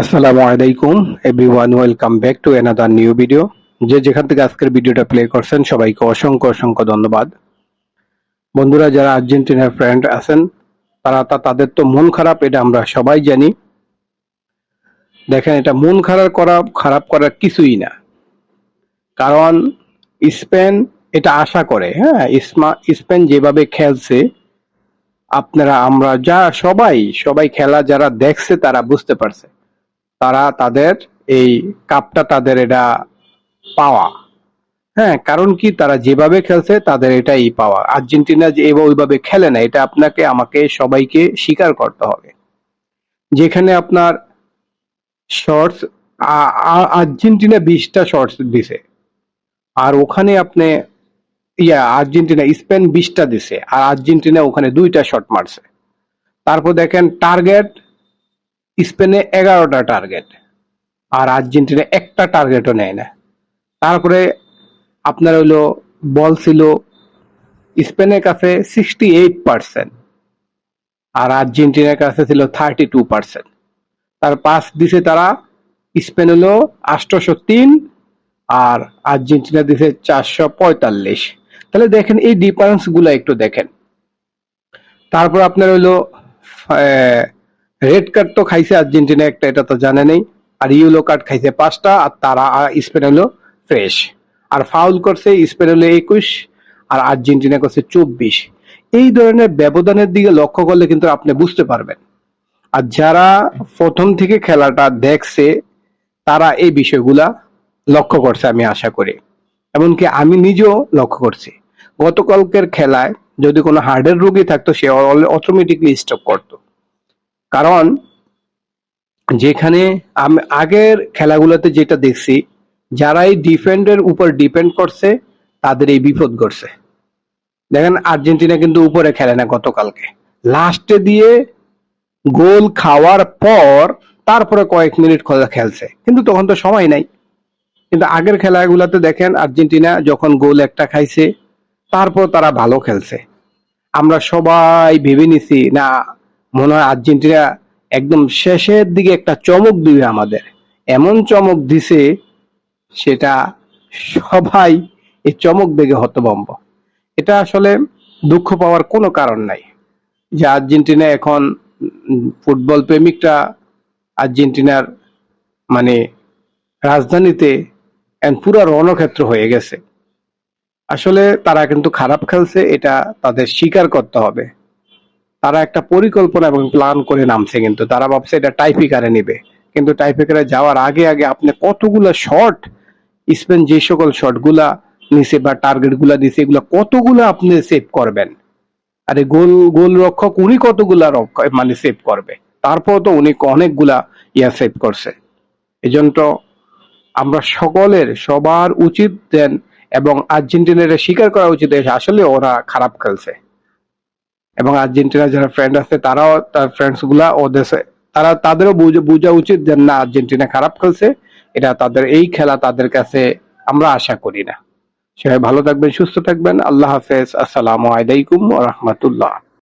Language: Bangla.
আসসালামু আলাইকুম everyone, welcome back to another new video. যে যেখান থেকে আজকের ভিডিওটা প্লে করছেন সবাইকে অসংখ্য অসংখ্য ধন্যবাদ। বন্ধুরা, যারা আর্জেন্টিনার ফ্রেন্ড আছেন তাদের তো মন খারাপ, এটা আমরা সবাই জানি। দেখেন, এটা মন খারাপ করার কিছুই না। কারণ স্পেন এটা আশা করে, হ্যাঁ, স্পেন যেভাবে খেলছে, আমরা যা সবাই সবাই খেলা যারা দেখছে তারা বুঝতে পারছে তাদের এই কাপটা তাদের এটা পাওয়া। হ্যাঁ, কারণ কি, তারা যেভাবে খেলছে তাদের এটাই পাওয়া। আর্জেন্টিনা যে ওইভাবে খেলে না, এটা আপনাকে আমাকে সবাইকে স্বীকার করতে হবে। যেখানে আপনার শর্টস, আর্জেন্টিনা 20টা শর্টস দিছে, আর ওখানে আপনি আর্জেন্টিনা স্পেন 20টা দিছে, আর আর্জেন্টিনা ওখানে 2টা শট মারছে। তারপর দেখেন টার্গেট, স্পেনে 11টা টার্গেট, আর আর্জেন্টিনা একটা টার্গেটও নেয় না। তারপরে আপনার হলো বল ছিল স্পেনের কাছে 68%, আর আর্জেন্টিনার কাছে ছিল 32%। তার পাস দিছে তারা, স্পেন হলো 803 আর আর্জেন্টিনা দিছে 445। তাহলে দেখেন এই ডিফারেন্স গুলা একটু দেখেন। তারপর আপনার হইলো রেড কার্ড তো খাইছে আর্জেন্টিনা একটা, এটা তো জানেনই। আর ইয়েলো কার্ড খাইছে 5টা, আর স্পেন হলো ফ্রেশ। আর ফাউল করছে স্পেন হলো 21, আর আর্জেন্টিনা করছে 24। এই ধরনের ব্যবধানের দিকে লক্ষ্য করলে কিন্তু আপনি বুঝতে পারবেন। আর যারা প্রথম থেকে খেলাটা দেখছে তারা এই বিষয়গুলা লক্ষ্য করছে, আমি আশা করি। এমনকি আমি নিজেও লক্ষ্য করছি। গতকালকের খেলায় যদি কোনো হার্টের রোগী থাকতো, সে অটোমেটিকলি স্টপ করতো। কারণ যেখানে আমি আগের খেলাগুলোতে যেটা দেখছি, যারা এই ডিফেন্ডের উপর ডিপেন্ড করছে তাদের এই বিপদ ঘটছে। দেখেন, আর্জেন্টিনা কিন্তু উপরে খেলে না গতকালকে, লাস্টে দিয়ে গোল খাওয়ার পর তারপরে কয়েক মিনিট খেলছে, কিন্তু তখন তো সময় নাই। কিন্তু আগের খেলাগুলোতে দেখেন, আর্জেন্টিনা যখন গোল একটা খাইছে তারপর তারা ভালো খেলছে। আমরা সবাই ভেবে নিছি না, মনে হয় আর্জেন্টিনা একদম শেষের দিকে একটা চমক দিবে আমাদের। এমন চমক দিছে, সেটা সবাই এই চমক দেখে হতভম্ব। এটা আসলে দুঃখ পাওয়ার কোনো কারণ নাই যে আর্জেন্টিনা এখন ফুটবল প্রেমিকরা আর্জেন্টিনার মানে রাজধানীতে পুরো রণক্ষেত্র হয়ে গেছে। আসলে তারা কিন্তু খারাপ খেলছে, এটা তাদের স্বীকার করতে হবে। তারা একটা পরিকল্পনা এবং প্ল্যান করে নামছে, কিন্তু তারা ভাবছে এটা টাইপিকারে নিবে। কিন্তু টাইপিকারে যাওয়ার আগে আগে আপনি কতগুলা শট, স্পেন যে সকল শট গুলা নিছে বা টার্গেট গুলা দিছে, এগুলা কতগুলা আপনি সেভ করবেন? আরে গোল রক্ষক উনি কতগুলা সেভ করবে? তারপর তো উনি অনেকগুলা সেভ করছে। এজন্য আমরা সবার উচিত দেন, এবং আর্জেন্টিনার স্বীকার করা উচিত আসলে ওরা খারাপ খেলছে। এবং আর্জেন্টিনার যারা ফ্রেন্ড আছে তারাও, তার ফ্রেন্ডস গুলা ওদের তাদেরও বোঝা উচিত যে না, আর্জেন্টিনা খারাপ খেলছে, এটা তাদের এই খেলা তাদের কাছে আমরা আশা করি না। সবাই ভালো থাকবেন, সুস্থ থাকবেন। আল্লাহ হাফেজ। আসসালামু আলাইকুম ওয়া রাহমাতুল্লাহ।